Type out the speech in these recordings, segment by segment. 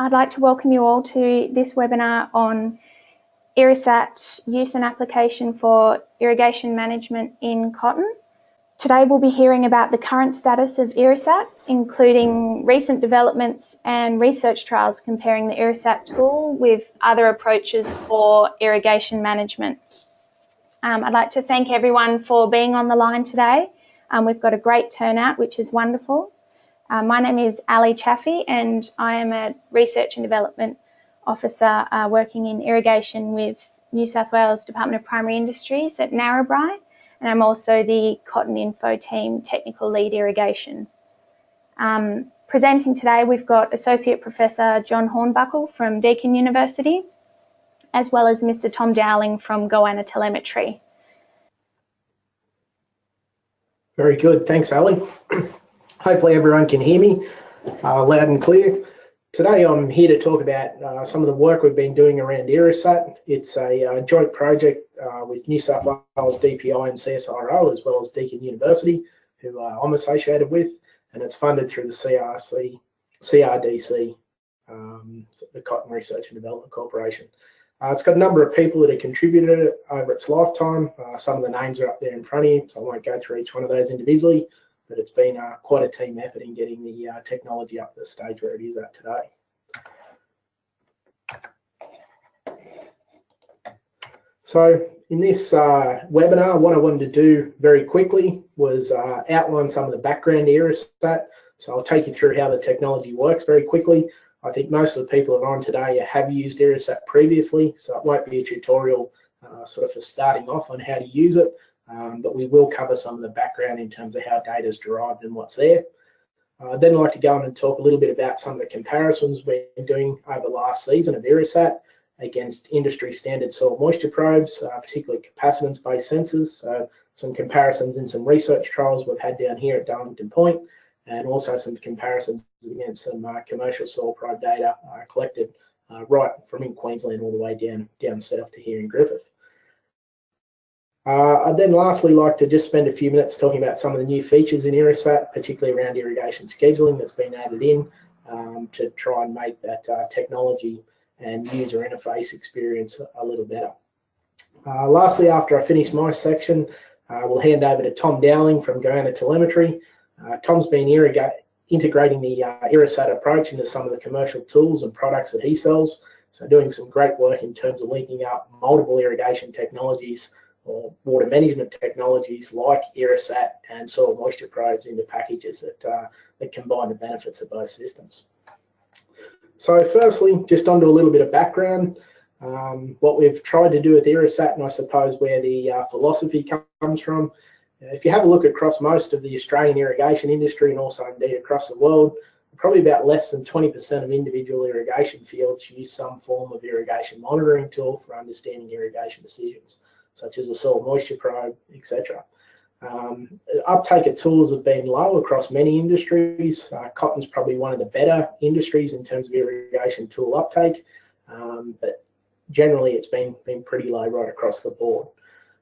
I'd like to welcome you all to this webinar on IrriSAT use and application for irrigation management in cotton. Today we'll be hearing about the current status of IrriSAT, including recent developments and research trials comparing the IrriSAT tool with other approaches for irrigation management. I'd like to thank everyone for being on the line today. We've got a great turnout, which is wonderful. My name is Ali Chaffee and I am a Research and Development Officer working in irrigation with New South Wales Department of Primary Industries at Narrabri, and I'm also the CottonInfo team Technical Lead Irrigation. Presenting today we've got Associate Professor John Hornbuckle from Deakin University, as well as Mr. Tom Dowling from Goanna Telemetry. Very good, thanks Ali. Hopefully everyone can hear me loud and clear. Today I'm here to talk about some of the work we've been doing around IrriSAT. It's a joint project with New South Wales DPI and CSIRO, as well as Deakin University, who I'm associated with, and it's funded through the CRDC, the Cotton Research and Development Corporation. It's got a number of people that have contributed it over its lifetime. Some of the names are up there in front of you, so I won't go through each one of those individually. But it's been quite a team effort in getting the technology up to the stage where it is at today. So in this webinar, what I wanted to do very quickly was outline some of the background to IrriSAT. So I'll take you through how the technology works very quickly. I think most of the people that are on today have used IrriSAT previously, so it won't be a tutorial sort of for starting off on how to use it. But we will cover some of the background in terms of how data is derived and what's there. Then I'd like to go on and talk a little bit about some of the comparisons we've been doing over the last season of IrriSAT against industry standard soil moisture probes, particularly capacitance-based sensors. So some comparisons in some research trials we've had down here at Darlington Point, and also some comparisons against some commercial soil probe data collected right from in Queensland all the way down south to here in Griffith. I'd then lastly like to just spend a few minutes talking about some of the new features in IrriSAT, particularly around irrigation scheduling that's been added in to try and make that technology and user interface experience a little better. Lastly, after I finish my section, we'll hand over to Tom Dowling from Goanna Telemetry. Tom's been integrating the IrriSAT approach into some of the commercial tools and products that he sells, so doing some great work in terms of linking up multiple irrigation technologies or water management technologies like IrriSAT and soil moisture probes into packages that combine the benefits of both systems. So firstly, just onto a little bit of background. What we've tried to do with IrriSAT, and I suppose where the philosophy comes from, if you have a look across most of the Australian irrigation industry and also indeed across the world, probably about less than 20% of individual irrigation fields use some form of irrigation monitoring tool for understanding irrigation decisions, such as a soil moisture probe, etc. Uptake of tools have been low across many industries. Cotton's probably one of the better industries in terms of irrigation tool uptake, but generally it's been pretty low right across the board.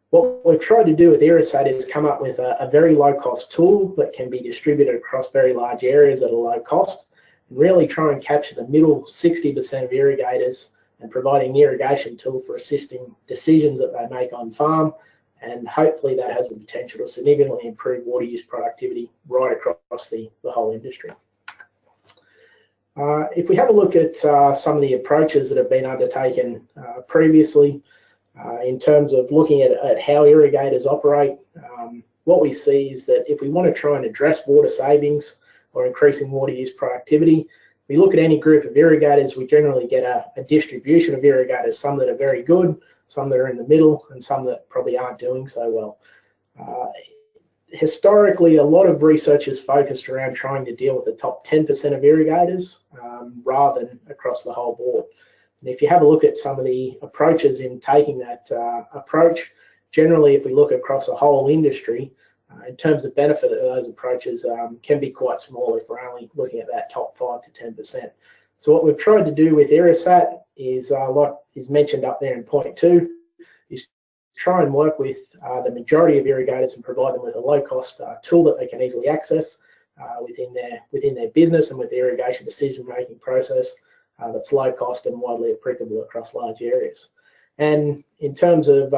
What we've tried to do with IrriSAT is come up with a very low-cost tool that can be distributed across very large areas at a low cost, and really try and capture the middle 60% of irrigators and providing an irrigation tool for assisting decisions that they make on farm, and hopefully that has the potential to significantly improve water use productivity right across the whole industry. If we have a look at some of the approaches that have been undertaken previously in terms of looking at how irrigators operate, what we see is that if we want to try and address water savings or increasing water use productivity, we look at any group of irrigators, we generally get a distribution of irrigators, some that are very good, some that are in the middle, and some that probably aren't doing so well. Historically, a lot of research is focused around trying to deal with the top 10% of irrigators rather than across the whole board. And if you have a look at some of the approaches in taking that approach, generally if we look across the whole industry, in terms of benefit of those approaches can be quite small if we're only looking at that top 5 to 10%. So what we've tried to do with IrriSAT is, like is mentioned up there in point 2, is try and work with the majority of irrigators and provide them with a low-cost tool that they can easily access within their business and with the irrigation decision-making process, that's low cost and widely applicable across large areas. And in terms of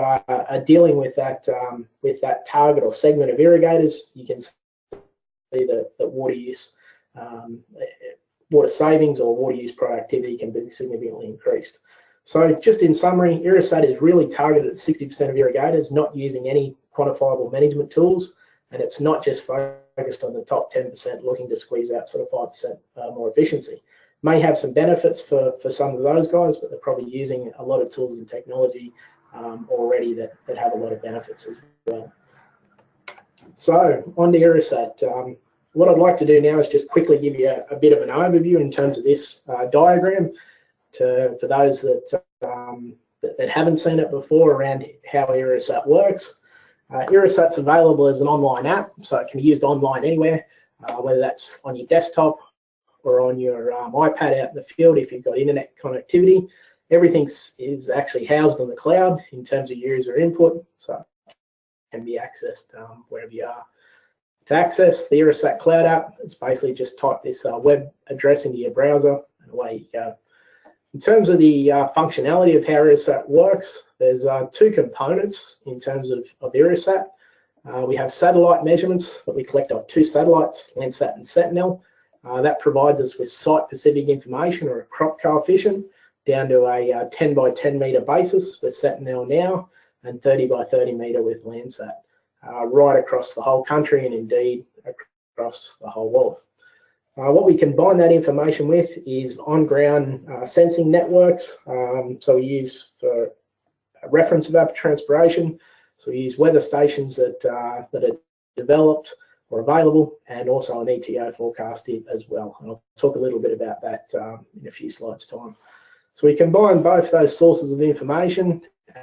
dealing with that target or segment of irrigators, you can see that water use, water savings or water use productivity can be significantly increased. So just in summary, IrriSAT is really targeted at 60% of irrigators, not using any quantifiable management tools, and it's not just focused on the top 10% looking to squeeze out sort of 5% more efficiency. May have some benefits for some of those guys, but they're probably using a lot of tools and technology already that have a lot of benefits as well. So on to IrriSAT. What I'd like to do now is just quickly give you a bit of an overview in terms of this diagram for those that haven't seen it before around how IrriSAT works. IrriSAT's available as an online app, so it can be used online anywhere, whether that's on your desktop or on your iPad out in the field if you've got internet connectivity. Everything is actually housed on the cloud in terms of user input, so it can be accessed wherever you are. To access the IrriSAT cloud app, it's basically just type this web address into your browser and away you go. In terms of the functionality of how IrriSAT works, there's two components in terms of IrriSAT. We have satellite measurements that we collect off two satellites, LANDSAT and Sentinel. That provides us with site-specific information or a crop coefficient down to a 10 by 10 metre basis with Sentinel now and 30 by 30 metre with LANDSAT, right across the whole country and indeed across the whole world. What we combine that information with is on-ground sensing networks. So we use for reference evapotranspiration. So we use weather stations that are developed or available, and also an ETo forecast as well. And I'll talk a little bit about that in a few slides' time. So we combine both those sources of information,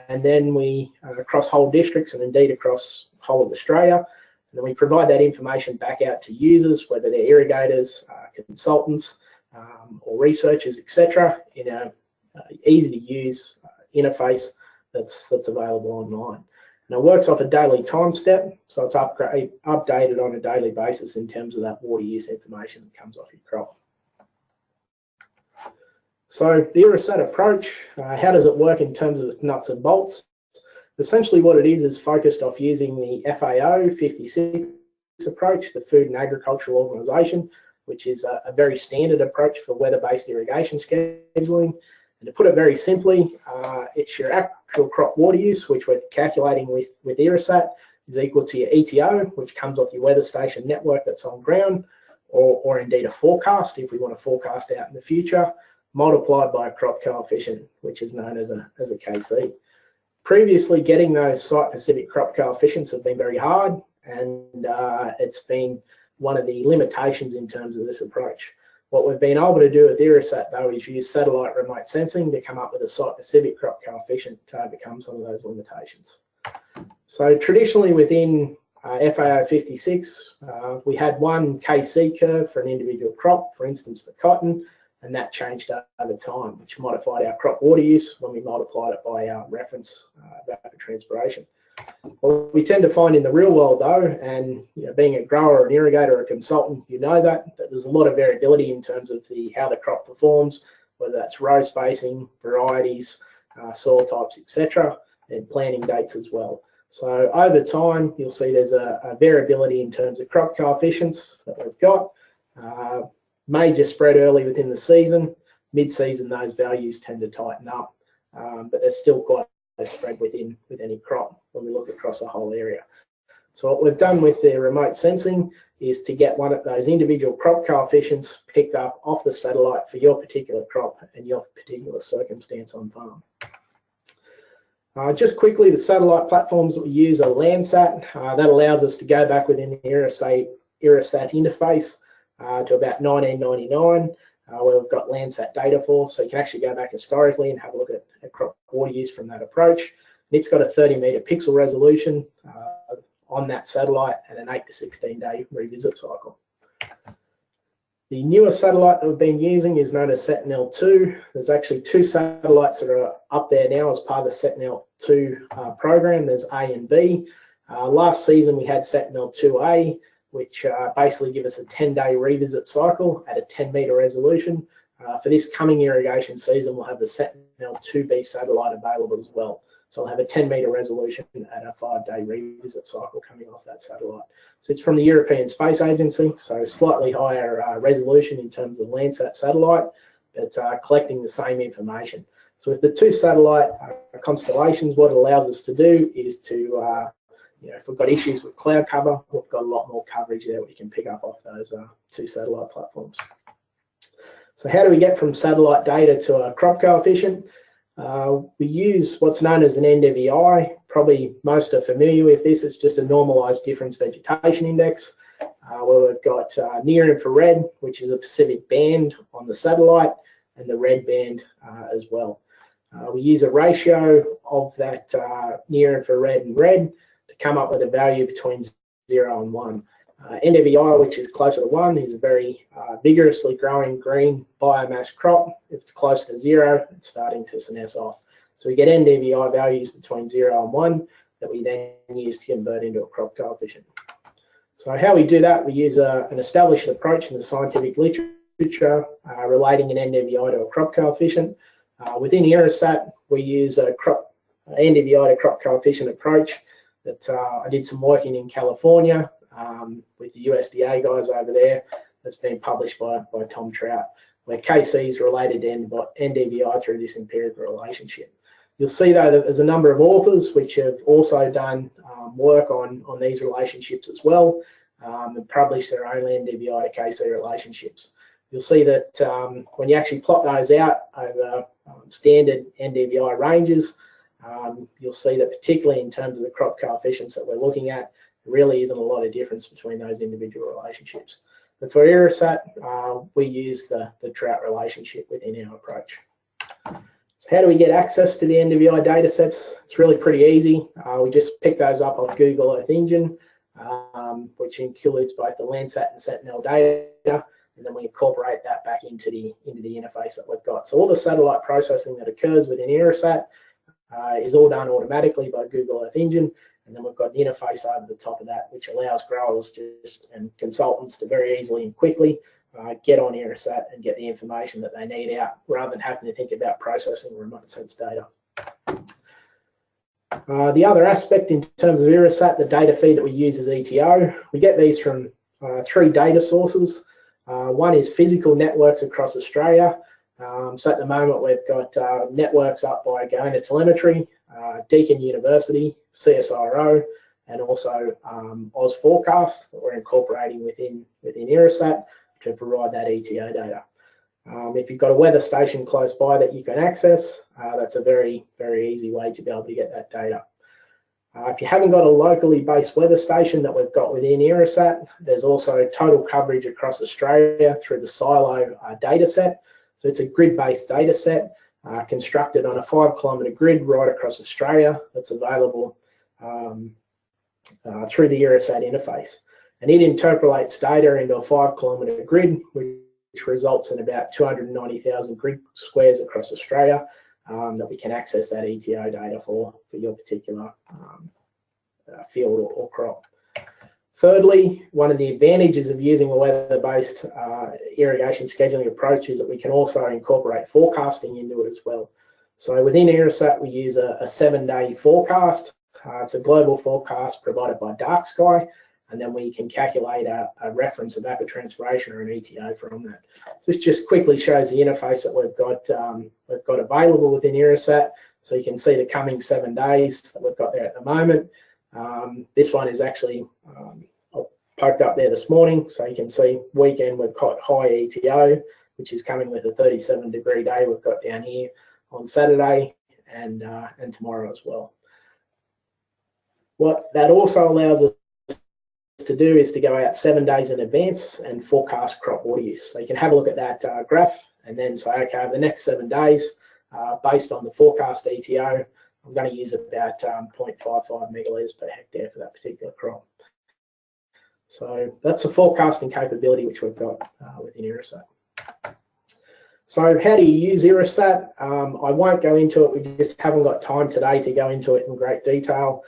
and then we across whole districts and indeed across whole of Australia. And then we provide that information back out to users, whether they're irrigators, consultants, or researchers, etc., in a easy to use interface that's available online. And it works off a daily time step, so it's updated on a daily basis in terms of that water use information that comes off your crop. So the IrriSAT approach, how does it work in terms of nuts and bolts? Essentially what it is focused off using the FAO 56 approach, the Food and Agricultural Organisation, which is a very standard approach for weather-based irrigation scheduling. And to put it very simply, it's your actual crop water use, which we're calculating with IrriSAT, is equal to your ETO, which comes off your weather station network that's on ground, or indeed a forecast, if we want to forecast out in the future, multiplied by a crop coefficient, which is known as a KC. Previously, getting those site-specific crop coefficients have been very hard, and it's been one of the limitations in terms of this approach. What we've been able to do with IrriSAT, though, is use satellite remote sensing to come up with a site-specific crop coefficient to overcome some of those limitations. So traditionally within FAO 56, we had one KC curve for an individual crop, for instance for cotton, and that changed over time, which modified our crop water use when we multiplied it by our reference evapotranspiration. What we tend to find in the real world, though, and being a grower, an irrigator, or a consultant, you know that there's a lot of variability in terms of how the crop performs, whether that's row spacing, varieties, soil types, etc., and planting dates as well. So over time, you'll see there's a variability in terms of crop coefficients that we've got. Major spread early within the season. Mid-season, those values tend to tighten up, but there's still quite a spread with any crop when we look across a whole area. So what we've done with the remote sensing is to get one of those individual crop coefficients picked up off the satellite for your particular crop and your particular circumstance on farm. Just quickly, the satellite platforms that we use are LANDSAT. That allows us to go back within the IrriSAT interface to about 1999, where we've got LANDSAT data for, so you can actually go back historically and have a look at crop water use from that approach. And it's got a 30-metre pixel resolution on that satellite and an 8 to 16 day revisit cycle. The newer satellite that we've been using is known as Sentinel-2. There's actually two satellites that are up there now as part of the Sentinel-2 program. There's A and B. Last season we had Sentinel-2A, which basically give us a 10-day revisit cycle at a 10-metre resolution, For this coming irrigation season, we'll have the Sentinel-2B satellite available as well. So I'll have a 10-metre resolution at a 5-day revisit cycle coming off that satellite. So it's from the European Space Agency, so slightly higher resolution in terms of the LANDSAT satellite, but collecting the same information. So with the two satellite constellations, what it allows us to do is to, if we've got issues with cloud cover, we've got a lot more coverage there we can pick up off those two satellite platforms. So how do we get from satellite data to a crop coefficient? We use what's known as an NDVI. Probably most are familiar with this. It's just a normalized difference vegetation index, where we've got near infrared, which is a specific band on the satellite, and the red band as well. We use a ratio of that near infrared and red to come up with a value between 0 and 1. NDVI, which is closer to 1, is a very vigorously growing green biomass crop. If it's close to 0, it's starting to senesce off. So we get NDVI values between 0 and 1 that we then use to convert into a crop coefficient. So how we do that, we use an established approach in the scientific literature relating an NDVI to a crop coefficient. Within IrriSAT, we use a NDVI to crop coefficient approach that I did some work in California with the USDA guys over there. That's been published by Tom Trout, where KC is related to NDVI through this empirical relationship. You'll see though that there's a number of authors which have also done work on these relationships as well, and published their own NDVI to KC relationships. You'll see that when you actually plot those out over standard NDVI ranges, you'll see that particularly in terms of the crop coefficients that we're looking at, there really isn't a lot of difference between those individual relationships. But for IrriSAT, we use the Trout relationship within our approach. So how do we get access to the NDVI datasets? It's really pretty easy. We just pick those up off Google Earth Engine, which includes both the LANDSAT and Sentinel data, and then we incorporate that back into the interface that we've got. So all the satellite processing that occurs within IrriSAT is all done automatically by Google Earth Engine, and then we've got an interface over the top of that, which allows growers and consultants to very easily and quickly get on IrriSAT and get the information that they need out, rather than having to think about processing remote sense data. The other aspect in terms of IrriSAT, the data feed that we use is ETo. We get these from 3 data sources. One is physical networks across Australia. So at the moment we've got networks up by Gaona Telemetry, Deakin University, CSIRO, and also Oz Forecast that we're incorporating within IrriSAT to provide that ETo data. If you've got a weather station close by that you can access, that's a very, very easy way to be able to get that data. If you haven't got a locally based weather station that we've got within IrriSAT, there's also total coverage across Australia through the Silo dataset. So it's a grid-based dataset constructed on a 5-kilometre grid right across Australia that's available through the IrriSAT interface. And it interpolates data into a 5-kilometre grid, which results in about 290,000 grid squares across Australia that we can access that ETo data for your particular field or crop. Thirdly, one of the advantages of using a weather-based irrigation scheduling approach is that we can also incorporate forecasting into it as well. So within IrriSAT, we use a 7-day forecast. It's a global forecast provided by Dark Sky, and then we can calculate a reference of evapotranspiration or an ETo from that. So this just quickly shows the interface that we've got available within IrriSAT. So you can see the coming 7 days that we've got there at the moment. This one is actually poked up there this morning, so you can see weekend we've got high ETo, which is coming with a 37-degree day we've got down here on Saturday and tomorrow as well. What that also allows us to do is to go out 7 days in advance and forecast crop water use. So you can have a look at that graph and then say, okay, over the next 7 days, based on the forecast ETo, I'm going to use about 0.55 megalitres per hectare for that particular crop. So that's a forecasting capability which we've got within IrriSAT. So how do you use IrriSAT? I won't go into it. We just haven't got time today to go into it in great detail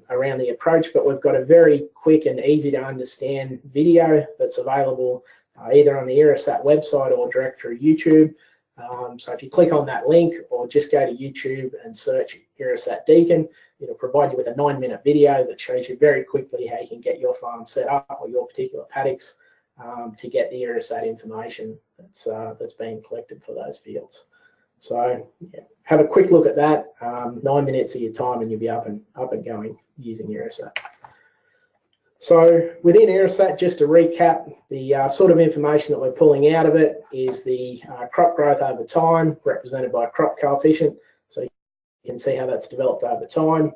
around the approach, but we've got a very quick and easy to understand video that's available either on the IrriSAT website or direct through YouTube. So if you click on that link or just go to YouTube and search IrriSAT Deacon, it'll provide you with a 9-minute video that shows you very quickly how you can get your farm set up or your particular paddocks to get the IrriSAT information that's being collected for those fields. So yeah, have a quick look at that. 9 minutes of your time and you'll be up and going using IrriSAT. So within IrriSAT, just to recap, the sort of information that we're pulling out of it is the crop growth over time, represented by a crop coefficient. So you can see how that's developed over time.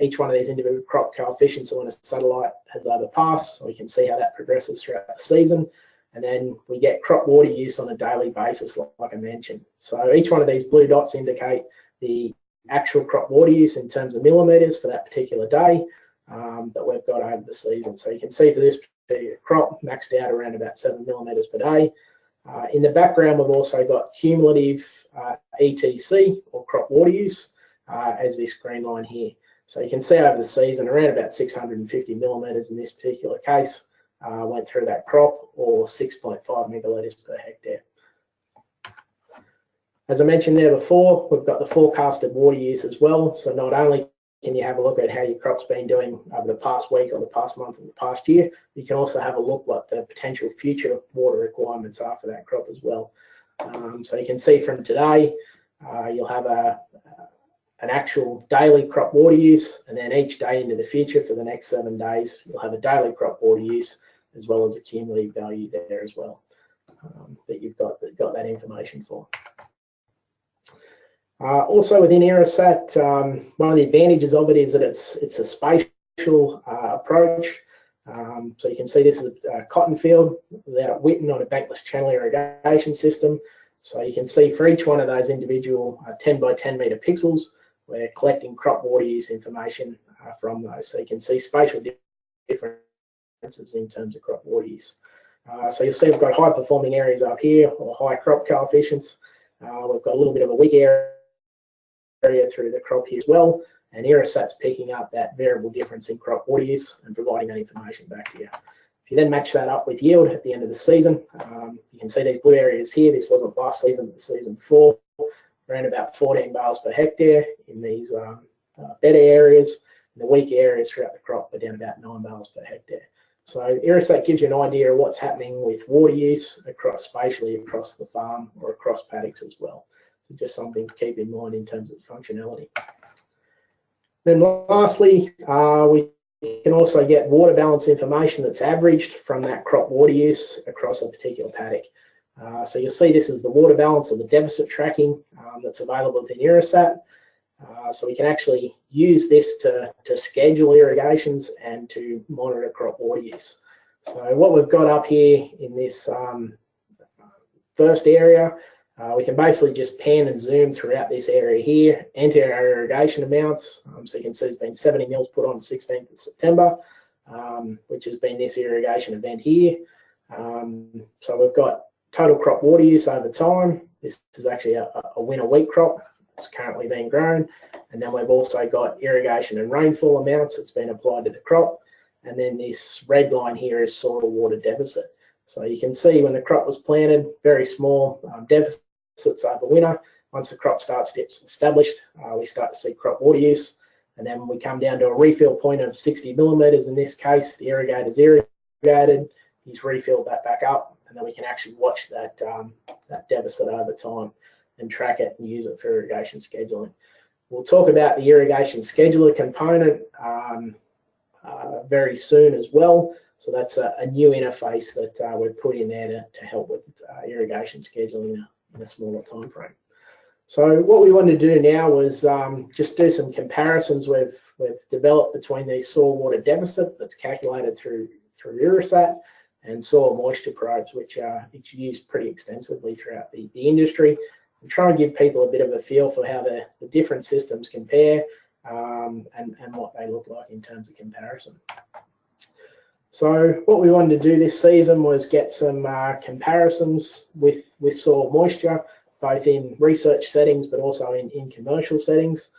Each one of these individual crop coefficients when a satellite has overpassed, so we can see how that progresses throughout the season. And then we get crop water use on a daily basis, like I mentioned. So each one of these blue dots indicate the actual crop water use in terms of millimetres for that particular day that we've got over the season. So you can see for this particular crop maxed out around about 7 millimetres per day. In the background, we've also got cumulative ETC or crop water use as this green line here. So you can see over the season around about 650 millimetres in this particular case went through that crop, or 6.5 megalitres per hectare. As I mentioned there before, we've got the forecasted water use as well. So not only can you have a look at how your crop's been doing over the past week or the past month or the past year, you can also have a look what the potential future water requirements are for that crop as well. So you can see from today, you'll have an actual daily crop water use, and then each day into the future for the next 7 days, you'll have a daily crop water use as well as a cumulative value there as well that you've got that information for. Also within IrriSAT, one of the advantages of it is that it's a spatial approach. So you can see this is a cotton field without Witten on a bankless channel irrigation system. So you can see for each one of those individual 10 by 10 metre pixels, we're collecting crop water use information from those. So you can see spatial differences in terms of crop water use. So you'll see we've got high performing areas up here, or high crop coefficients. We've got a little bit of a weak area through the crop here as well, and IrriSAT's picking up that variable difference in crop water use and providing that information back to you. If you then match that up with yield at the end of the season, you can see these blue areas here. This wasn't last season, but the season before, around about 14 bales per hectare in these better areas. And the weak areas throughout the crop were down about 9 bales per hectare. So IrriSAT gives you an idea of what's happening with water use spatially across the farm or across paddocks as well. So just something to keep in mind in terms of functionality. Then lastly, we can also get water balance information that's averaged from that crop water use across a particular paddock. So you'll see this is the water balance or the deficit tracking that's available within IrriSAT. So we can actually use this to schedule irrigations and to monitor crop water use. So what we've got up here in this first area, we can basically just pan and zoom throughout this area here, enter our irrigation amounts. So you can see there's been 70 mils put on the 16th of September, which has been this irrigation event here. So we've got total crop water use over time. This is actually a winter wheat crop. It's currently being grown, and then we've also got irrigation and rainfall amounts that's been applied to the crop, and then this red line here is soil water deficit. So you can see when the crop was planted, very small deficits over winter. Once the crop starts to get established, we start to see crop water use, and then we come down to a refill point of 60 millimetres in this case. The irrigator's irrigated, he's refilled that back up, and then we can actually watch that deficit over time and track it and use it for irrigation scheduling. We'll talk about the irrigation scheduler component very soon as well. So that's a new interface that we've put in there to help with irrigation scheduling in a smaller time frame. So what we wanted to do now was just do some comparisons we've developed between these soil water deficit that's calculated through IrriSAT and soil moisture probes, which it's used pretty extensively throughout the industry, and try and give people a bit of a feel for how the different systems compare and what they look like in terms of comparison. So what we wanted to do this season was get some comparisons with soil moisture, both in research settings but also in commercial settings.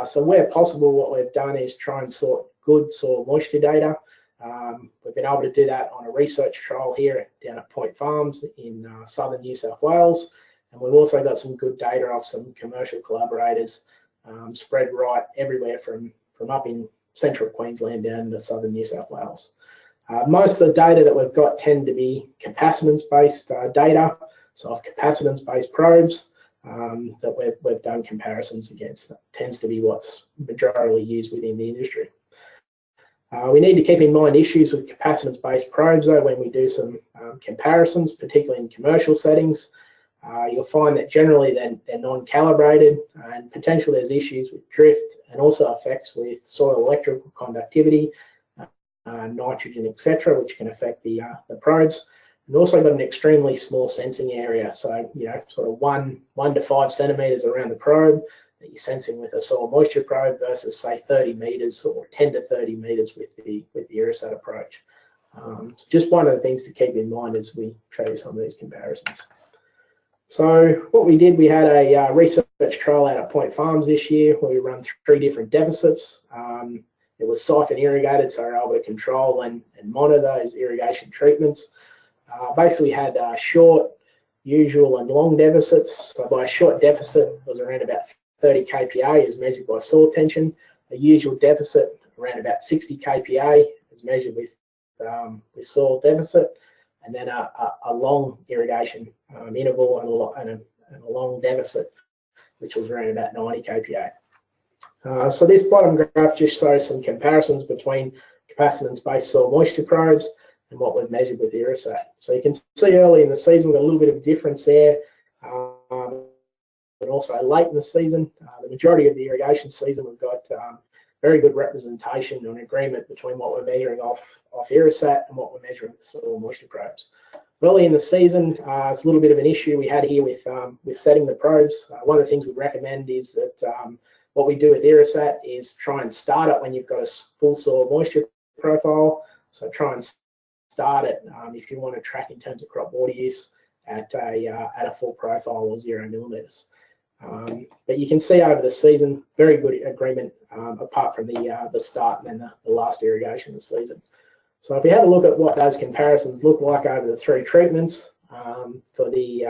So where possible, what we've done is try and sort good soil moisture data. We've been able to do that on a research trial here down at Point Farms in southern New South Wales, and we've also got some good data off some commercial collaborators spread right everywhere from up in central Queensland down to southern New South Wales. Most of the data that we've got tend to be capacitance-based data, so of capacitance-based probes that we've done comparisons against. That tends to be what's majorly used within the industry. We need to keep in mind issues with capacitance-based probes though when we do some comparisons, particularly in commercial settings. You'll find that generally they're non-calibrated and potentially there's issues with drift and also effects with soil electrical conductivity, nitrogen, etc., which can affect the probes. And also got an extremely small sensing area, so sort of 1 to 5 centimeters around the probe that you're sensing with a soil moisture probe versus say 30 meters or 10 to 30 meters with the IrriSAT approach. So just one of the things to keep in mind as we show you some of these comparisons. So what we did, we had a research trial out at Point Farms this year where we run 3 different deficits. It was siphon irrigated, so we're able to control and monitor those irrigation treatments. Basically had short, usual and long deficits. So by a short deficit was around about 30 kPa as measured by soil tension. A usual deficit around about 60 kPa as measured with soil deficit, and then a long irrigation interval and a long deficit, which was around about 90 kPa. So this bottom graph just shows some comparisons between capacitance-based soil moisture probes and what we've measured with IrriSAT. So you can see early in the season we've got a little bit of difference there, but also late in the season, the majority of the irrigation season, we've got very good representation and agreement between what we're measuring off IrriSAT and what we're measuring with soil moisture probes. Early in the season, it's a little bit of an issue we had here with setting the probes. One of the things we recommend is that what we do with IrriSAT is try and start it when you've got a full soil moisture profile. So try and start it if you want to track in terms of crop water use at a full profile or 0 millimeters. But you can see over the season, very good agreement apart from the start and then the last irrigation of the season. So if we have a look at what those comparisons look like over the 3 treatments for the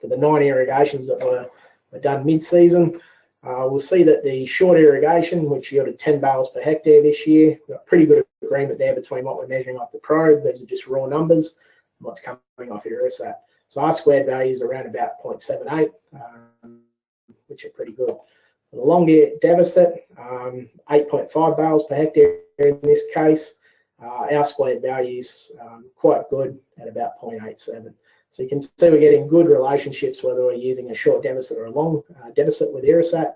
9 irrigations that were done mid-season, we'll see that the short irrigation, which yielded 10 barrels per hectare this year, we've got pretty good agreement there between what we're measuring off the probe, these are just raw numbers, and what's coming off IrriSAT. So R squared values around about 0.78, which are pretty good. For the longer deficit, 8.5 barrels per hectare in this case, R squared values quite good at about 0.87. So you can see we're getting good relationships whether we're using a short deficit or a long deficit with IrriSAT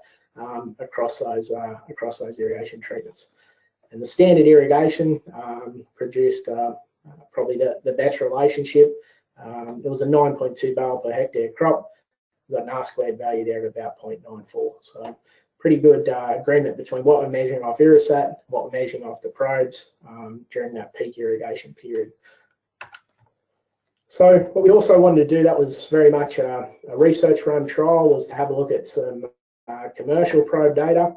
across those irrigation treatments. And the standard irrigation produced probably the best relationship. It was a 9.2 barrel per hectare crop. We've got an R squared value there of about 0.94. So pretty good agreement between what we're measuring off IrriSAT and what we're measuring off the probes during that peak irrigation period. So what we also wanted to do, that was very much a research run trial, was to have a look at some commercial probe data.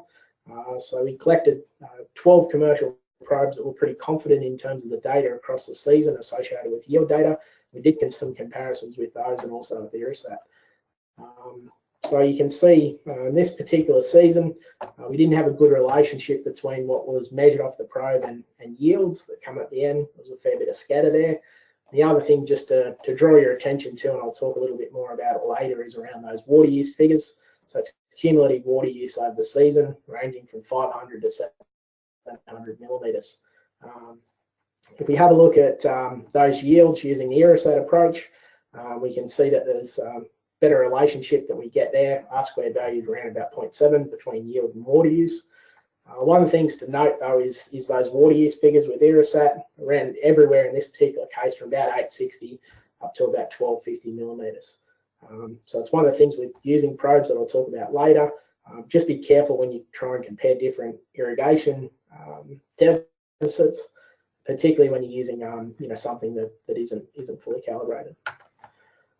So we collected 12 commercial probes that were pretty confident in terms of the data across the season associated with yield data. We did get some comparisons with those and also with IrriSAT. So you can see in this particular season, we didn't have a good relationship between what was measured off the probe and yields that come at the end. There's a fair bit of scatter there. The other thing just to draw your attention to, and I'll talk a little bit more about it later, is around those water use figures. So it's cumulative water use over the season, ranging from 500 to 700 millimeters. If we have a look at those yields using the IrriSAT approach, we can see that there's better relationship that we get there. R squared values around about 0.7 between yield and water use. One of the things to note though is those water use figures with IrriSAT around everywhere in this particular case from about 860 up to about 1250 millimeters. So it's one of the things with using probes that I'll talk about later. Just be careful when you try and compare different irrigation deficits, particularly when you're using something that isn't fully calibrated.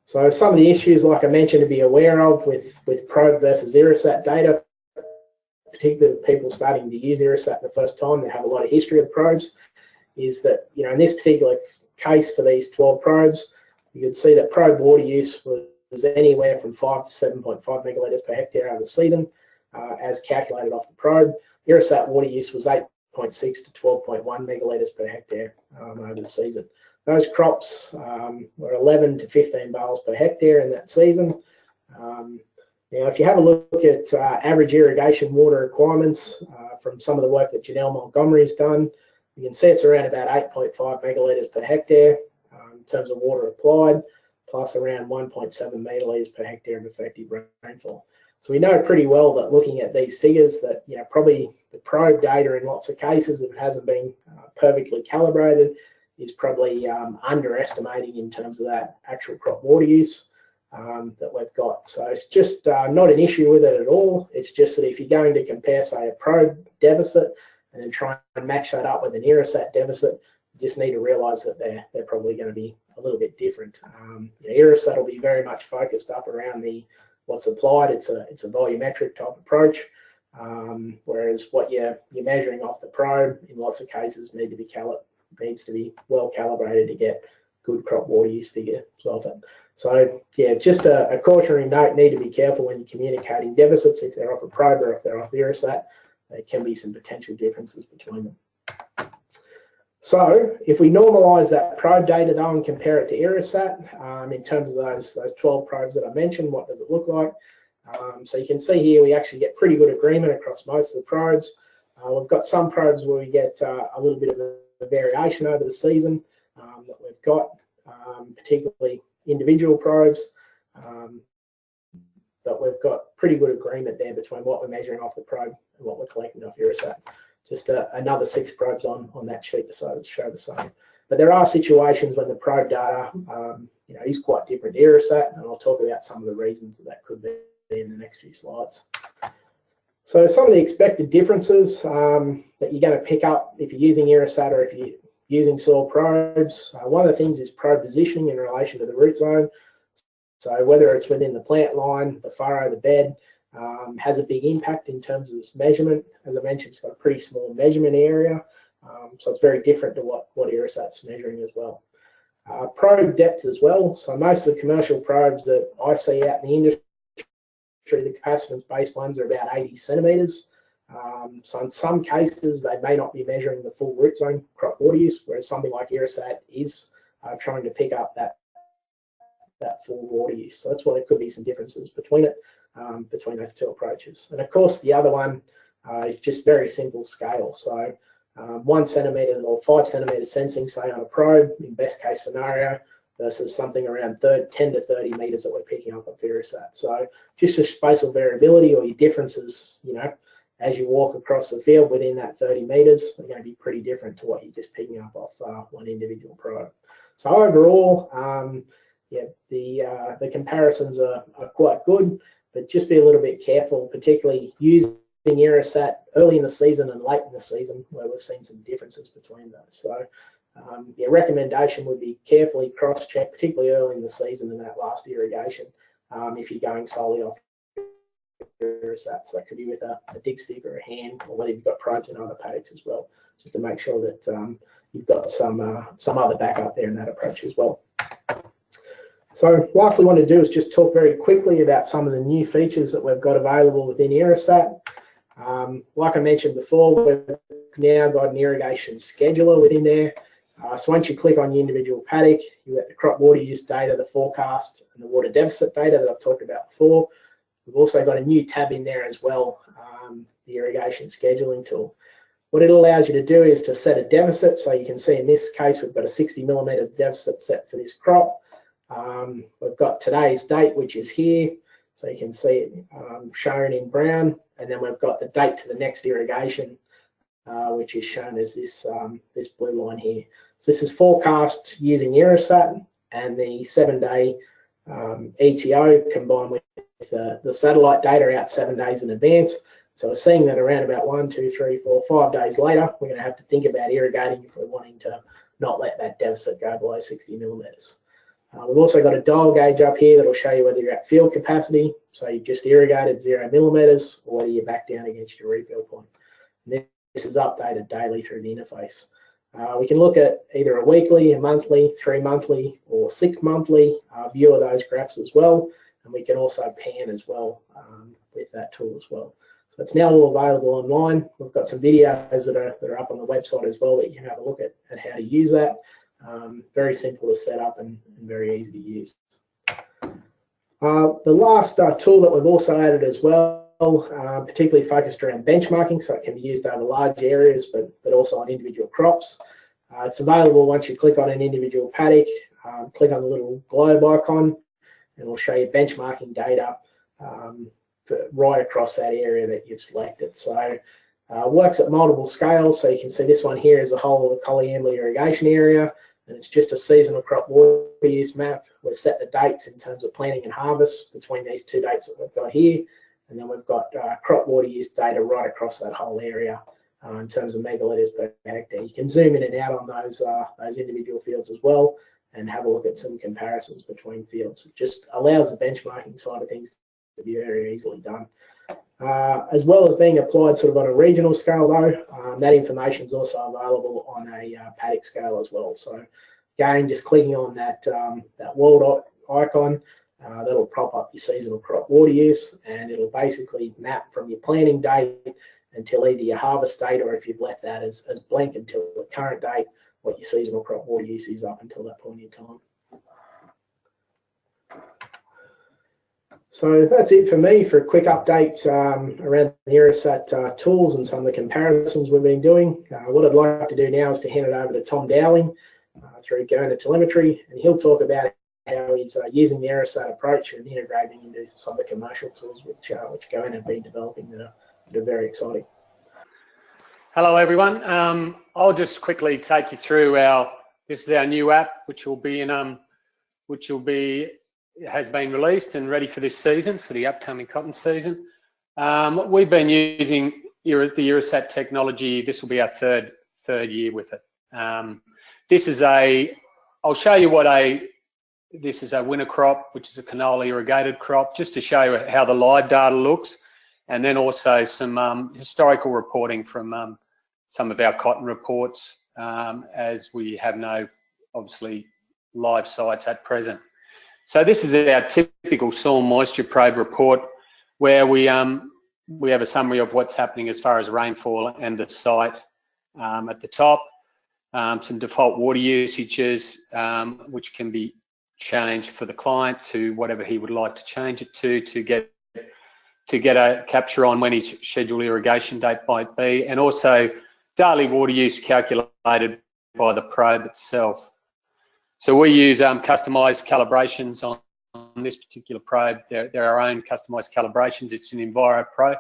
So some of the issues, like I mentioned, to be aware of with probe versus IrriSAT data, particularly people starting to use IrriSAT the first time, they have a lot of history of probes, is that, in this particular case for these 12 probes, you can see that probe water use was anywhere from 5 to 7.5 megalitres per hectare over the season, as calculated off the probe. IrriSAT water use was 8.6 to 12.1 megalitres per hectare over the season. Those crops were 11 to 15 bales per hectare in that season. Now, if you have a look at average irrigation water requirements from some of the work that Janelle Montgomery's done, you can see it's around about 8.5 megalitres per hectare in terms of water applied, plus around 1.7 megalitres per hectare of effective rainfall. So we know pretty well that looking at these figures that probably the probe data in lots of cases, if it hasn't been perfectly calibrated, is probably underestimating in terms of that actual crop water use that we've got. So it's just not an issue with it at all. It's just that if you're going to compare, say, a probe deficit and then try and match that up with an IrriSAT deficit, you just need to realise that they're probably going to be a little bit different. IrriSAT will be very much focused up around what's applied. It's a volumetric type approach, whereas what you're measuring off the probe in lots of cases needs to be well calibrated to get good crop water use figures off it. So yeah, just a cautionary note: need to be careful when you're communicating deficits. If they're off a probe or if they're off IrriSAT, there can be some potential differences between them. So if we normalise that probe data though and compare it to IrriSAT, in terms of those 12 probes that I mentioned, what does it look like? So you can see here we actually get pretty good agreement across most of the probes. We've got some probes where we get a little bit of a variation over the season that we've got, particularly individual probes, but we've got pretty good agreement there between what we're measuring off the probe and what we're collecting off IrriSAT. Just another 6 probes on that sheet to show the same. But there are situations when the probe data is quite different to IrriSAT, and I'll talk about some of the reasons that could be in the next few slides. So some of the expected differences that you're going to pick up if you're using IrriSAT or if you're using soil probes. One of the things is probe positioning in relation to the root zone. So whether it's within the plant line, the furrow, the bed, has a big impact in terms of its measurement. As I mentioned, it's got a pretty small measurement area, so it's very different to what IrriSAT's measuring as well. Probe depth as well. So most of the commercial probes that I see out in the industry, the capacitance-based ones are about 80 centimetres. So in some cases, they may not be measuring the full root zone crop water use, whereas something like IrriSAT is trying to pick up that full water use. So that's why there could be some differences between it, between those two approaches. And of course, the other one is just very simple scale. So 1 centimetre or 5 centimetre sensing, say, on a probe in best case scenario, versus something around 10 to 30 metres that we're picking up at IrriSAT. So just your spatial variability or your differences, as you walk across the field within that 30 metres, are going to be pretty different to what you're just picking up off one individual probe. So overall, the comparisons are quite good, but just be a little bit careful, particularly using IrriSAT early in the season and late in the season, where we've seen some differences between those. So recommendation would be carefully cross-check, particularly early in the season and that last irrigation, if you're going solely off IrriSAT. So that could be with a dig stick or a hand, or whether you've got probes in other paddocks as well, just to make sure that you've got some other backup there in that approach as well. So lastly, what I want to do is just talk very quickly about some of the new features that we've got available within IrriSAT. Like I mentioned before, we've now got an irrigation scheduler within there. So once you click on your individual paddock, you get the crop water use data, the forecast, and the water deficit data that I've talked about before. We've also got a new tab in there as well, the irrigation scheduling tool. What it allows you to do is to set a deficit. So you can see in this case, we've got a 60 millimetres deficit set for this crop. We've got today's date, which is here. So you can see it shown in brown. And then we've got the date to the next irrigation, which is shown as this blue line here. So this is forecast using IrriSAT and the 7-day ETo combined with the satellite data out 7 days in advance. So we're seeing that around about 1, 2, 3, 4, 5 days later, we're going to have to think about irrigating if we're wanting to not let that deficit go below 60 millimetres. We've also got a dial gauge up here that will show you whether you're at field capacity, so you've just irrigated 0 millimetres, or whether you're back down against your refill point. And this is updated daily through the interface. We can look at either a weekly, a monthly, 3 monthly, or 6 monthly view of those graphs as well, and we can also pan as well with that tool as well. So it's now all available online. We've got some videos that are up on the website as well that you can have a look at how to use that. Very simple to set up and very easy to use. The last tool that we've also added as well, particularly focused around benchmarking, so it can be used over large areas, but also on individual crops. It's available once you click on an individual paddock, click on the little globe icon, and it'll show you benchmarking data right across that area that you've selected. So works at multiple scales, so you can see this one here is the whole of the Collie-Amberley irrigation area, and it's just a seasonal crop water use map. We've set the dates in terms of planting and harvest between these 2 dates that we've got here, and then we've got crop water use data right across that whole area in terms of megalitres per hectare. You can zoom in and out on those individual fields as well and have a look at some comparisons between fields. It just allows the benchmarking side of things to be very easily done. As well as being applied sort of on a regional scale though, that information is also available on a paddock scale as well. So again, just clicking on that world icon, that'll prop up your seasonal crop water use, and it'll basically map from your planting date until either your harvest date, or if you've left that as blank until the current date, what your seasonal crop water use is up until that point in time. So that's it for me for a quick update around the IrriSAT tools and some of the comparisons we've been doing. What I'd like to do now is to hand it over to Tom Dowling through Going to Telemetry, and he'll talk about how he's using the IrriSAT approach and integrating into some of the commercial tools which Going have been developing that are very exciting. Hello everyone. I'll just quickly take you through this is our new app, which has been released and ready for this season, for the upcoming cotton season. We've been using the IrriSAT technology. This will be our third year with it. I'll show you this is a winter crop, which is a canola irrigated crop, just to show you how the live data looks, and then also some historical reporting from some of our cotton reports, as we have no, obviously, live sites at present. So this is our typical soil moisture probe report, where we have a summary of what's happening as far as rainfall and the site at the top. Some default water usages, which can be changed for the client to whatever he would like to change it to get a capture on when his scheduled irrigation date might be, and also daily water use calculated by the probe itself. So we use customized calibrations on this particular probe. They're our own customized calibrations. It's an Enviro Pro.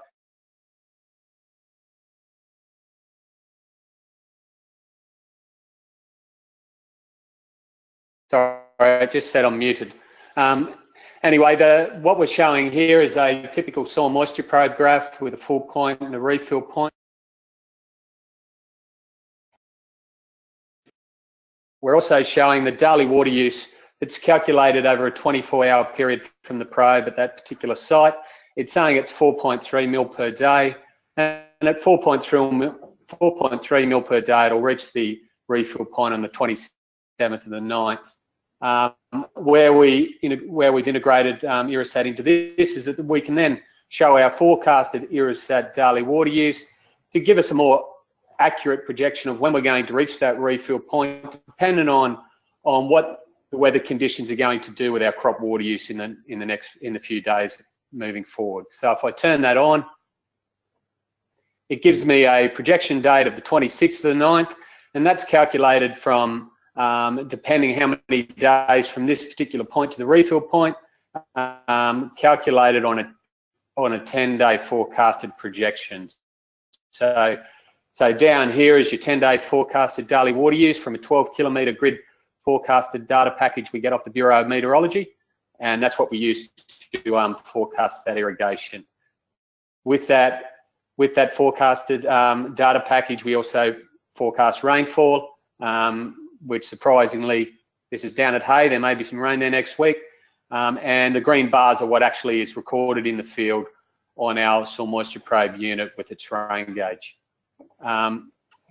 Sorry, I just said I'm muted. Anyway, what we're showing here is a typical soil moisture probe graph with a full point and a refill point. We're also showing the daily water use that's calculated over a 24-hour period from the probe at that particular site. It's saying it's 4.3 mil per day, and at 4.3 mil per day, it'll reach the refill point on the 27th of the 9th. Where we've integrated IrriSAT into this is that we can then show our forecasted IrriSAT daily water use to give us a more accurate projection of when we're going to reach that refill point, depending on what the weather conditions are going to do with our crop water use in the few days moving forward. So if I turn that on, it gives me a projection date of the 26th of the 9th, and that's calculated from depending how many days from this particular point to the refill point, calculated on a 10-day forecasted projection. So down here is your 10-day forecasted daily water use from a 12-kilometre grid forecasted data package we get off the Bureau of Meteorology, and that's what we use to forecast that irrigation. With that forecasted data package, we also forecast rainfall, which surprisingly, this is down at Hay. There may be some rain there next week, and the green bars are what actually is recorded in the field on our soil moisture probe unit with its rain gauge.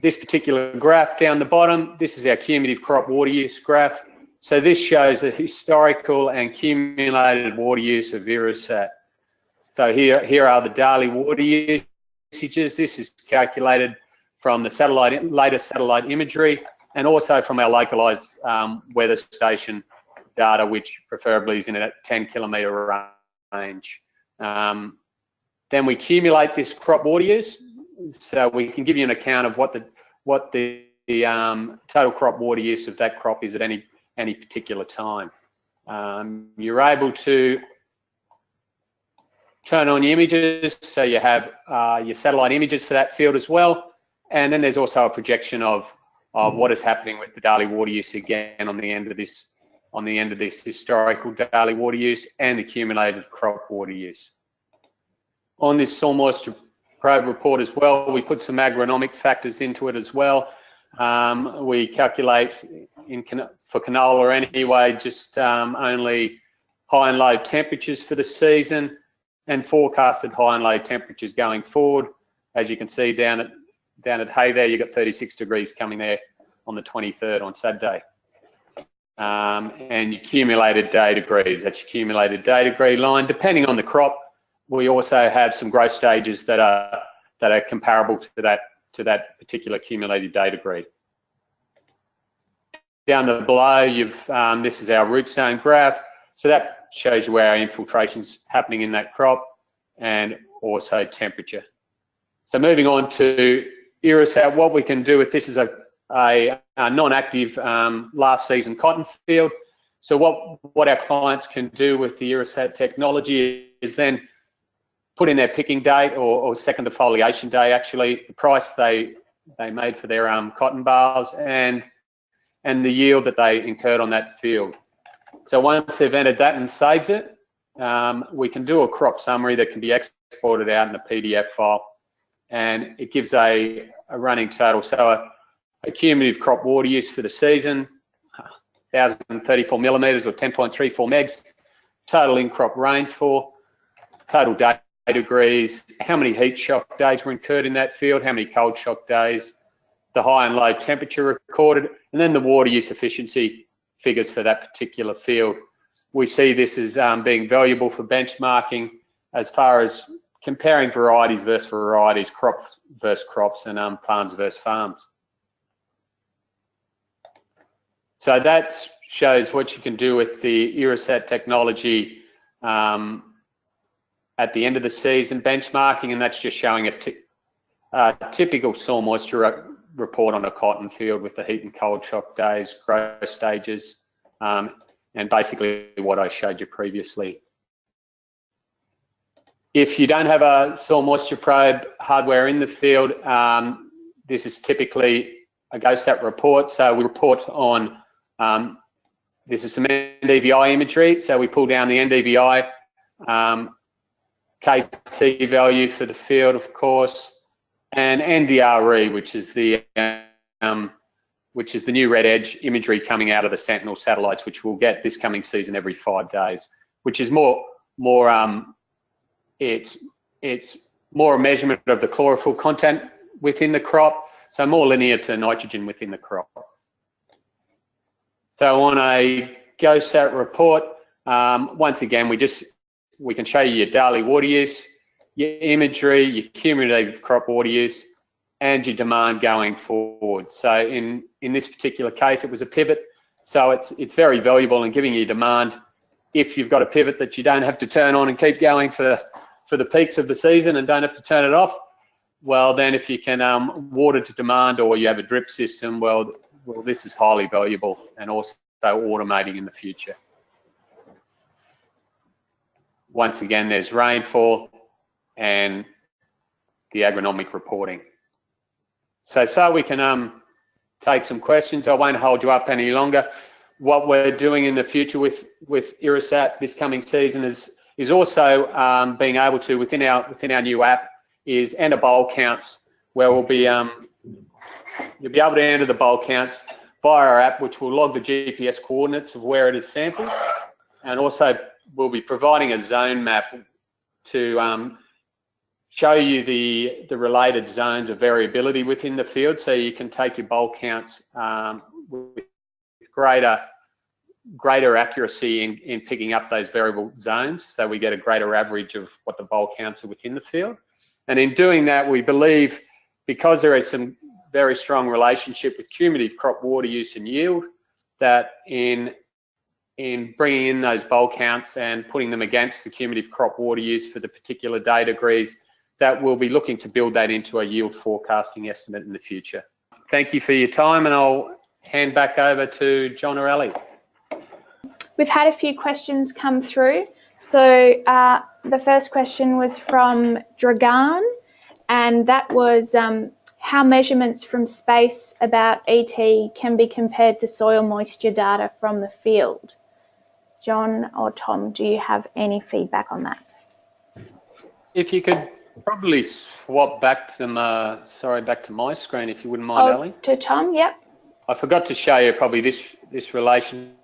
this particular graph down the bottom, this is our cumulative crop water use graph. So this shows the historical and cumulated water use of IrriSAT. So here are the daily water usages. This is calculated from the latest satellite imagery and also from our localized weather station data, which preferably is in a 10-kilometre range. Then we accumulate this crop water use, so we can give you an account of what the total crop water use of that crop is at any particular time. You're able to turn on your images, so you have your satellite images for that field as well, and then there's also a projection of what is happening with the daily water use again on the end of this historical daily water use and the accumulated crop water use. On this soil moisture probe report as well, we put some agronomic factors into it as well. We calculate for canola anyway, just only high and low temperatures for the season and forecasted high and low temperatures going forward. As you can see down at hay there, you've got 36 degrees coming there on the 23rd on Saturday. And accumulated day degrees, that's your accumulated day degree line. Depending on the crop, we also have some growth stages that are comparable to that particular accumulated day degree. Down below, this is our rootstone graph. So that shows you where our infiltration's happening in that crop and also temperature. So moving on to IrriSAT, what we can do with this is a non-active last season cotton field. So what our clients can do with the IrriSAT technology is then put in their picking date or second defoliation day, actually, the price they made for their cotton bales and the yield that they incurred on that field. So once they've entered that and saved it, we can do a crop summary that can be exported out in a PDF file, and it gives a running total. So a cumulative crop water use for the season, 1,034 millimetres or 10.34 megs, total in-crop rainfall, total day degrees, how many heat shock days were incurred in that field, how many cold shock days, the high and low temperature recorded, and then the water use efficiency figures for that particular field. We see this as being valuable for benchmarking as far as comparing varieties versus varieties, crops versus crops, and farms versus farms. So that shows what you can do with the IrriSAT technology at the end of the season benchmarking, and that's just showing a typical soil moisture report on a cotton field with the heat and cold shock days, growth stages, and basically what I showed you previously. If you don't have a soil moisture probe hardware in the field, this is typically a GoSat report. So we report on, this is some NDVI imagery. So we pull down the NDVI KC value for the field, of course, and NDRE, which is the new red edge imagery coming out of the Sentinel satellites, which we'll get this coming season every 5 days, which is it's more a measurement of the chlorophyll content within the crop, so more linear to nitrogen within the crop. So on a GoSat report, once again, we can show you your daily water use, your imagery, your cumulative crop water use, and your demand going forward. So in this particular case, it was a pivot. So it's very valuable in giving you demand. If you've got a pivot that you don't have to turn on and keep going for the peaks of the season and don't have to turn it off, well, then if you can water to demand or you have a drip system, well, this is highly valuable and also automating in the future. Once again, there's rainfall and the agronomic reporting. So we can take some questions. I won't hold you up any longer. What we're doing in the future with IrriSAT this coming season is also being able to, within our new app, is enter bowl counts, where we'll be you'll be able to enter the bowl counts via our app, which will log the GPS coordinates of where it is sampled, and also we'll be providing a zone map to show you the related zones of variability within the field, so you can take your bulk counts with greater accuracy in picking up those variable zones, so we get a greater average of what the bulk counts are within the field. And in doing that, we believe, because there is some very strong relationship with cumulative crop water use and yield, that in bringing in those bulk counts and putting them against the cumulative crop water use for the particular day degrees, that we'll be looking to build that into a yield forecasting estimate in the future. Thank you for your time, and I'll hand back over to John or Ali. We've had a few questions come through. So the first question was from Dragan, and that was how measurements from space about ET can be compared to soil moisture data from the field. John or Tom, do you have any feedback on that? If you could probably swap back to back to my screen, if you wouldn't mind, Ali. To Tom, yep. I forgot to show you probably this relationship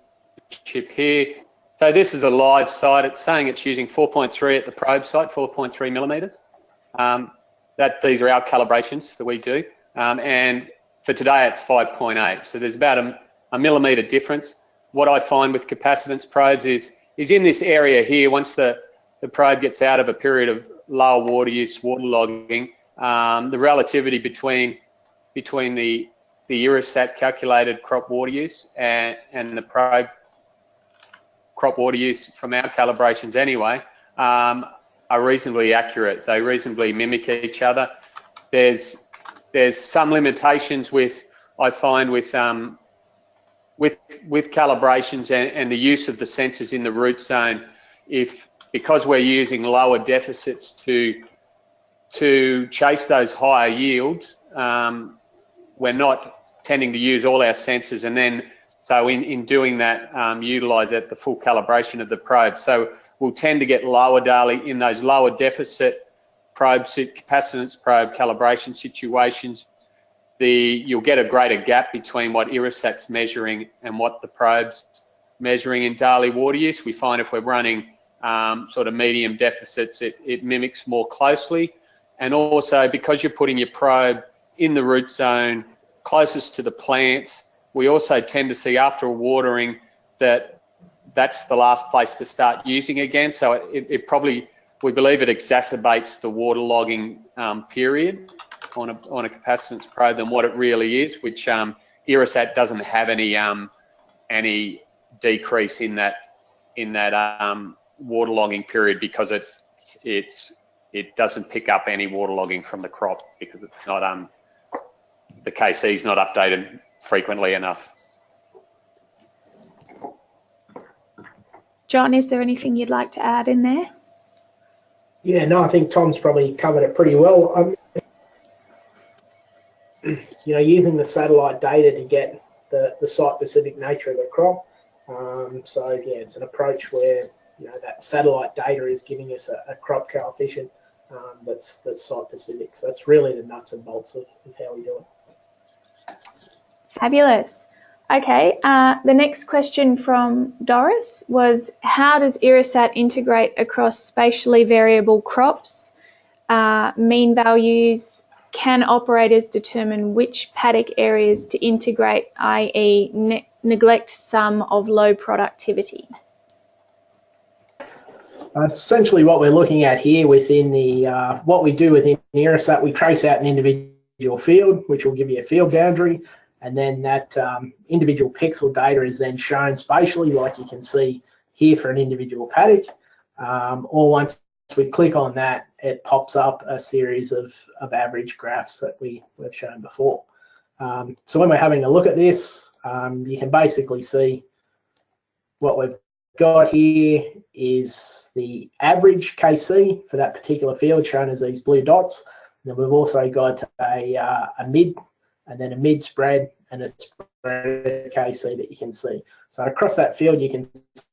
here. So this is a live site. It's saying it's using 4.3 at the probe site, 4.3 millimeters. These are our calibrations that we do. And for today, it's 5.8. So there's about a millimeter difference. What I find with capacitance probes is in this area here, once the probe gets out of a period of lower water use, waterlogging, the relativity between the IrriSAT calculated crop water use and the probe crop water use from our calibrations anyway, are reasonably accurate. They reasonably mimic each other. There's some limitations I find with calibrations and the use of the sensors in the root zone. Because we're using lower deficits to chase those higher yields, we're not tending to use all our sensors, and then so in doing that, utilize the full calibration of the probe. So we'll tend to get lower data in those lower deficit probes, capacitance probe calibration situations. You'll get a greater gap between what IrriSAT's measuring and what the probe's measuring in daily water use. We find if we're running sort of medium deficits, it mimics more closely. And also, because you're putting your probe in the root zone closest to the plants, we also tend to see after watering that's the last place to start using again. So it probably, we believe it exacerbates the waterlogging period on a capacitance probe than what it really is, which IrriSAT doesn't have any decrease in that waterlogging period, because it doesn't pick up any waterlogging from the crop, because it's not the KC is not updated frequently enough. John, is there anything you'd like to add in there? Yeah, no, I think Tom's probably covered it pretty well. Using the satellite data to get the site-specific nature of the crop. So yeah, it's an approach where that satellite data is giving us a crop coefficient that's site-specific. So that's really the nuts and bolts of how we do it. Fabulous. Okay, the next question from Doris was, how does IrriSAT integrate across spatially variable crops? Mean values, can operators determine which paddock areas to integrate, i.e. neglect some of low productivity? Essentially what we're looking at here within what we do within IrriSAT, we trace out an individual field, which will give you a field boundary. And then that individual pixel data is then shown spatially, like you can see here for an individual paddock. Or once we click on that, it pops up a series of average graphs that we've shown before. So when we're having a look at this, you can basically see what we've got here is the average KC for that particular field, shown as these blue dots. And then we've also got a mid, and then a mid spread, and a spread KC that you can see. So across that field, you can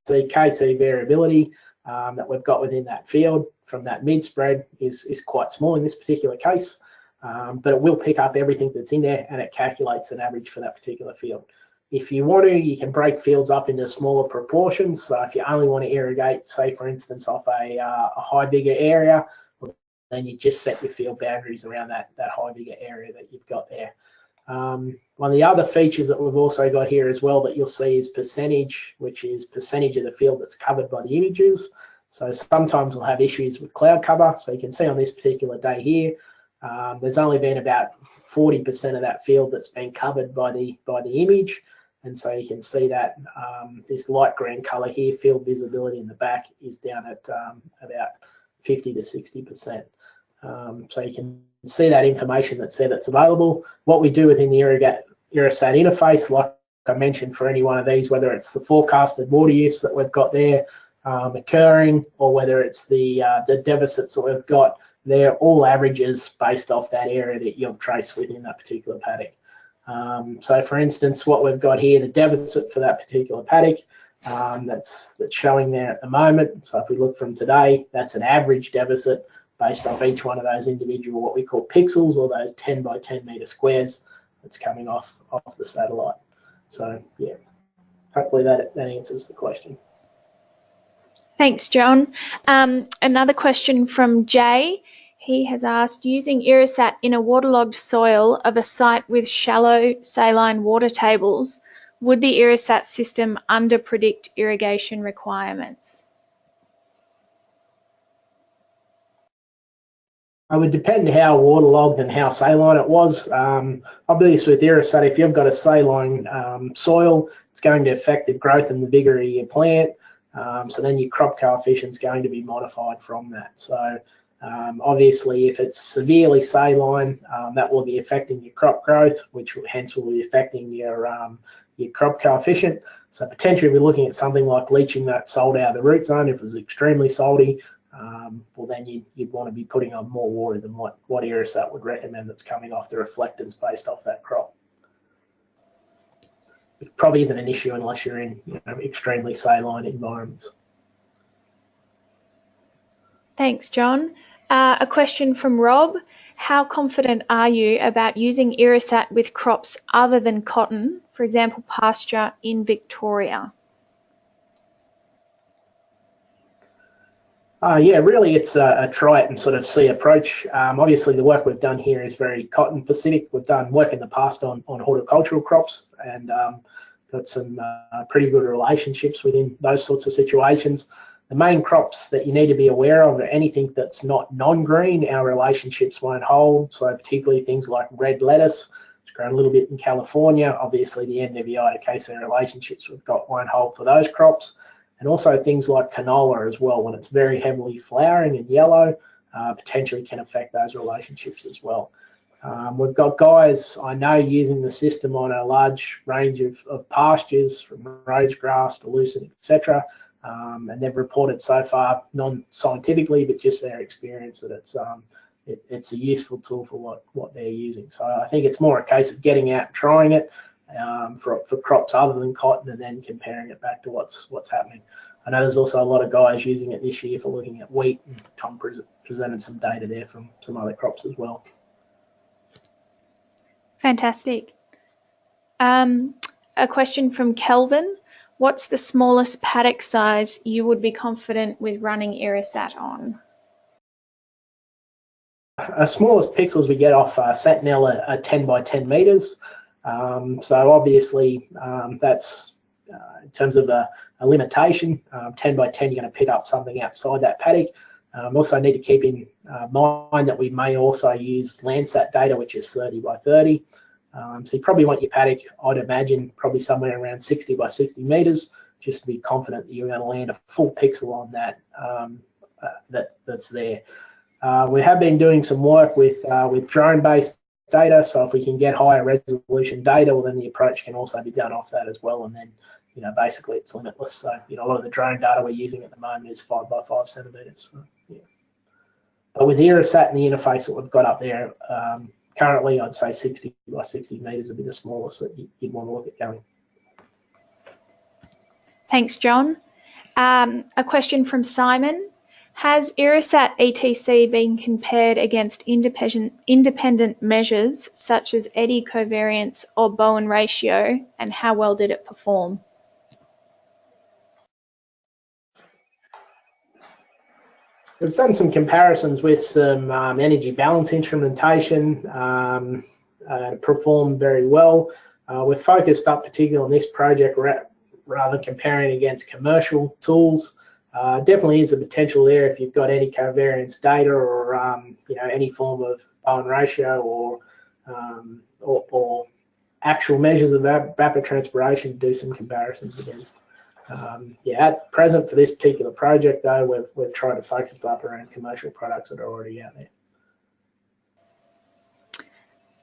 see KC variability that we've got within that field from that mid spread is quite small in this particular case, but it will pick up everything that's in there, and it calculates an average for that particular field. If you want to, you can break fields up into smaller proportions. So if you only want to irrigate, say for instance, off a high bigger area, then you just set your field boundaries around that high vigor area that you've got there. One of the other features that we've also got here as well that you'll see is percentage, which is percentage of the field that's covered by the images. So sometimes we'll have issues with cloud cover. So you can see on this particular day here, there's only been about 40% of that field that's been covered by the image. And so you can see that this light green color here, field visibility in the back, is down at about 50 to 60%. So you can see that information that's there that's available. What we do within the IrriSAT interface, like I mentioned, for any one of these, whether it's the forecasted water use that we've got there occurring, or whether it's the deficits that we've got, they're all averages based off that area that you've traced within that particular paddock. So for instance, what we've got here, the deficit for that particular paddock, that's showing there at the moment. So if we look from today, that's an average deficit based off each one of those individual, what we call pixels, or those 10 by 10 meter squares that's coming off the satellite. So yeah, hopefully that answers the question. Thanks, John. Another question from Jay. He has asked, using IrriSAT in a waterlogged soil of a site with shallow saline water tables, would the IrriSAT system underpredict irrigation requirements? It would depend how waterlogged and how saline it was. Obviously with IrriSAT, if you've got a saline soil, it's going to affect the growth and the vigor of your plant. So then your crop coefficient is going to be modified from that. So obviously if it's severely saline, that will be affecting your crop growth, which hence will be affecting your crop coefficient. So potentially we're looking at something like leaching that salt out of the root zone. If it was extremely salty, well then you'd want to be putting on more water than what IrriSAT would recommend that's coming off the reflectance based off that crop. It probably isn't an issue unless you're in extremely saline environments. Thanks, John. A question from Rob. How confident are you about using IrriSAT with crops other than cotton, for example, pasture in Victoria? Yeah, really it's a try it and sort of see approach. Obviously the work we've done here is very cotton specific. We've done work in the past on horticultural crops and got some pretty good relationships within those sorts of situations. The main crops that you need to be aware of are anything that's not non-green. Our relationships won't hold, so particularly things like red lettuce. It's grown a little bit in California. Obviously the NDVI, the case of relationships we've got, won't hold for those crops. And also things like canola as well, when it's very heavily flowering and yellow, potentially can affect those relationships as well. We've got guys I know using the system on a large range of pastures, from rose grass to lucerne, etc. And they've reported so far, non-scientifically, but just their experience, that it's a useful tool for what they're using. So I think it's more a case of getting out and trying it for crops other than cotton, and then comparing it back to what's happening. I know there's also a lot of guys using it this year for looking at wheat, and Tom presented some data there from some other crops as well. Fantastic. A question from Kelvin. What's the smallest paddock size you would be confident with running IrriSAT on? Smallest pixels we get off Sentinel are 10 by 10 meters. So obviously that's in terms of a limitation. 10 by 10, you're going to pick up something outside that paddock. Also need to keep in mind that we may also use LANDSAT data, which is 30 by 30. So you probably want your paddock, I'd imagine, probably somewhere around 60 by 60 meters, just to be confident that you're going to land a full pixel on that that's there. We have been doing some work with drone-based data, so if we can get higher resolution data, well, then the approach can also be done off that as well, and then basically it's limitless. So a lot of the drone data we're using at the moment is 5 by 5 centimeters. So, yeah. But with IrriSAT and the interface that we've got up there, currently I'd say 60 by 60 meters would be the smallest that you'd want to look at going. Thanks, John. A question from Simon. Has IrriSAT ETC been compared against independent measures such as eddy covariance or Bowen ratio, and how well did it perform? We've done some comparisons with some energy balance instrumentation, performed very well. We're focused up particularly on this project rather than comparing against commercial tools. Definitely is a potential there if you've got any covariance data or any form of Bowen ratio or actual measures of evapotranspiration to do some comparisons against. At present for this particular project though, we've tried to focus up around commercial products that are already out there.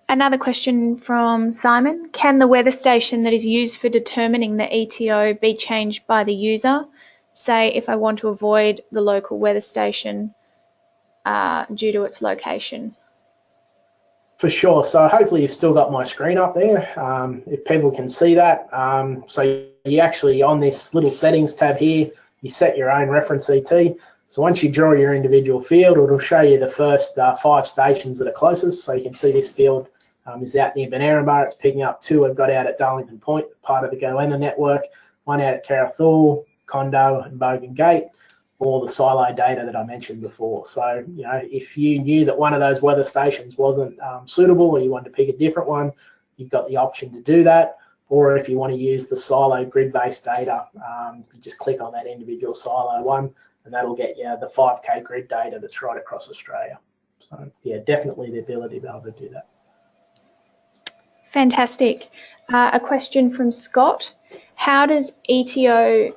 Another question from Simon. Can the weather station that is used for determining the ETO be changed by the user? Say if I want to avoid the local weather station due to its location. For sure. So hopefully you've still got my screen up there. If people can see that. So you actually, on this little settings tab here, you set your own reference ET. So once you draw your individual field, it'll show you the first 5 stations that are closest. So you can see this field is out near Banerabar. It's picking up 2 we've got out at Darlington Point, part of the Goanna network, 1 out at Carrathul, Condo and Bogan Gate, or the silo data that I mentioned before. So, if you knew that one of those weather stations wasn't suitable or you wanted to pick a different one, you've got the option to do that. Or if you want to use the silo grid-based data, you just click on that individual silo one and that'll get you the 5K grid data that's right across Australia. So, yeah, definitely the ability to be able to do that. Fantastic. A question from Scott. How does ETO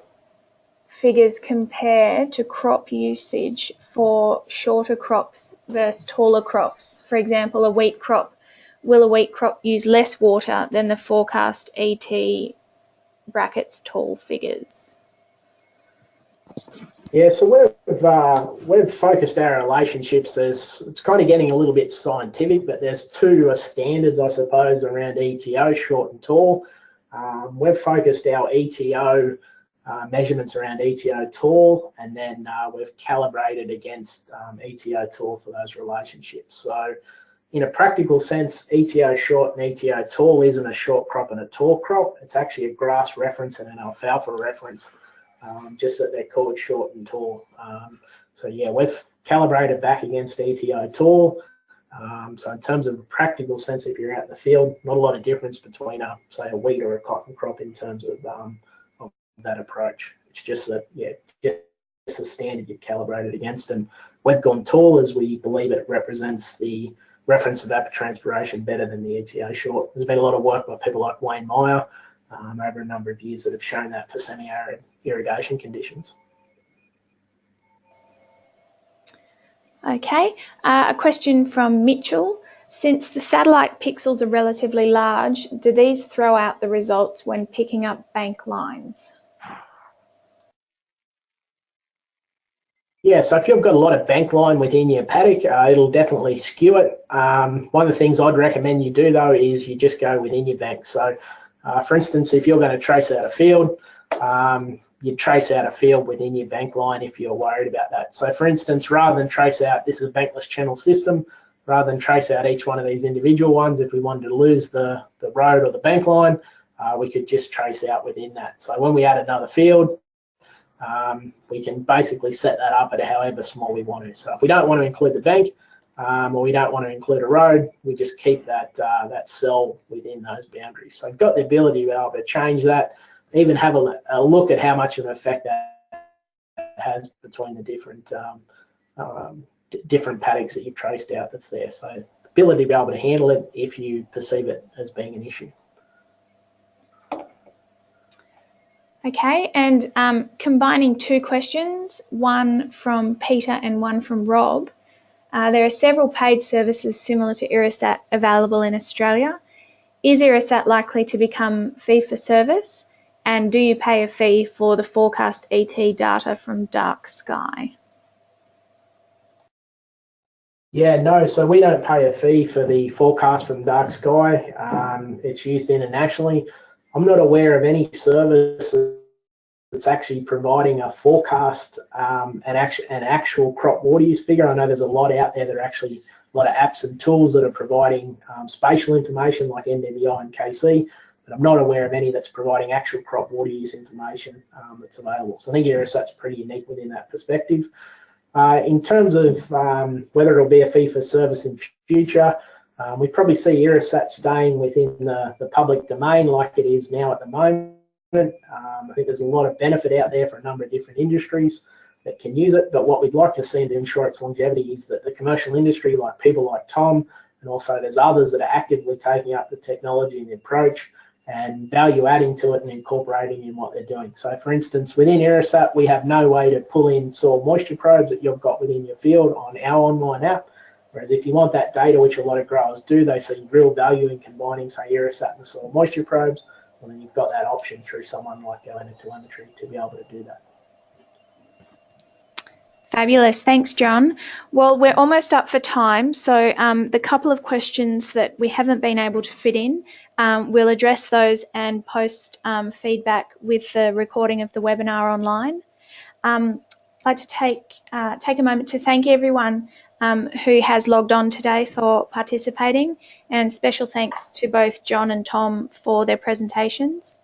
figures compare to crop usage for shorter crops versus taller crops? For example, a wheat crop. Will a wheat crop use less water than the forecast ET brackets tall figures? Yeah, so we've focused our relationships as it's kind of getting a little bit scientific, but there's 2 standards, I suppose, around ETO, short and tall. We've focused our ETO measurements around ETO tall, and then we've calibrated against ETO tall for those relationships. So in a practical sense, ETO short and ETO tall isn't a short crop and a tall crop. It's actually a grass reference and an alfalfa reference, just that they're called short and tall. So yeah, we've calibrated back against ETO tall. So in terms of a practical sense, if you're out in the field, not a lot of difference between say a wheat or a cotton crop in terms of that approach. It's just that, yeah, it's a standard you've calibrated against, and we've gone tall as we believe it represents the reference of evapotranspiration better than the ETO short. There's been a lot of work by people like Wayne Meyer over a number of years that have shown that for semi-arid irrigation conditions. Okay, a question from Mitchell. Since the satellite pixels are relatively large, do these throw out the results when picking up bank lines? Yeah, so if you've got a lot of bank line within your paddock, it'll definitely skew it. One of the things I'd recommend you do though is you just go within your bank. So for instance, if you're going to trace out a field, you'd trace out a field within your bank line if you're worried about that. So for instance, rather than trace out, this is a bankless channel system, rather than trace out each one of these individual ones, if we wanted to lose the road or the bank line, we could just trace out within that. So when we add another field, we can basically set that up at however small we want to. So if we don't want to include the bank or we don't want to include a road, we just keep that cell within those boundaries. So I've got the ability to be able to change that, even have a look at how much of an effect that has between the different paddocks that you've traced out that's there. So the ability to be able to handle it if you perceive it as being an issue. Okay, and combining 2 questions, one from Peter and one from Rob. There are several paid services similar to IrriSAT available in Australia. Is IrriSAT likely to become fee-for-service? And do you pay a fee for the forecast ET data from dark sky? Yeah, no, so we don't pay a fee for the forecast from dark sky. It's used internationally. I'm not aware of any service that's actually providing a forecast, an actual crop water use figure. I know there's a lot out there that are actually a lot of apps and tools that are providing spatial information like NDVI and KC, but I'm not aware of any that's providing actual crop water use information that's available. So I think IrriSAT's pretty unique within that perspective. In terms of whether it'll be a fee for service in future, we probably see IrriSAT staying within the public domain like it is now at the moment. I think there's a lot of benefit out there for a number of different industries that can use it, but what we'd like to see to ensure its longevity is that the commercial industry, like people like Tom, and also there's others that are actively taking up the technology and the approach and value adding to it and incorporating in what they're doing. So for instance, within IrriSAT, we have no way to pull in soil moisture probes that you've got within your field on our online app. Whereas if you want that data, which a lot of growers do, they see real value in combining, say, IrriSAT and the soil moisture probes, well, then you've got that option through someone like Telemetry to be able to do that. Fabulous. Thanks, John. Well, we're almost up for time, so the couple of questions that we haven't been able to fit in, we'll address those and post feedback with the recording of the webinar online. I'd like to take a moment to thank everyone who has logged on today for participating, and special thanks to both John and Tom for their presentations.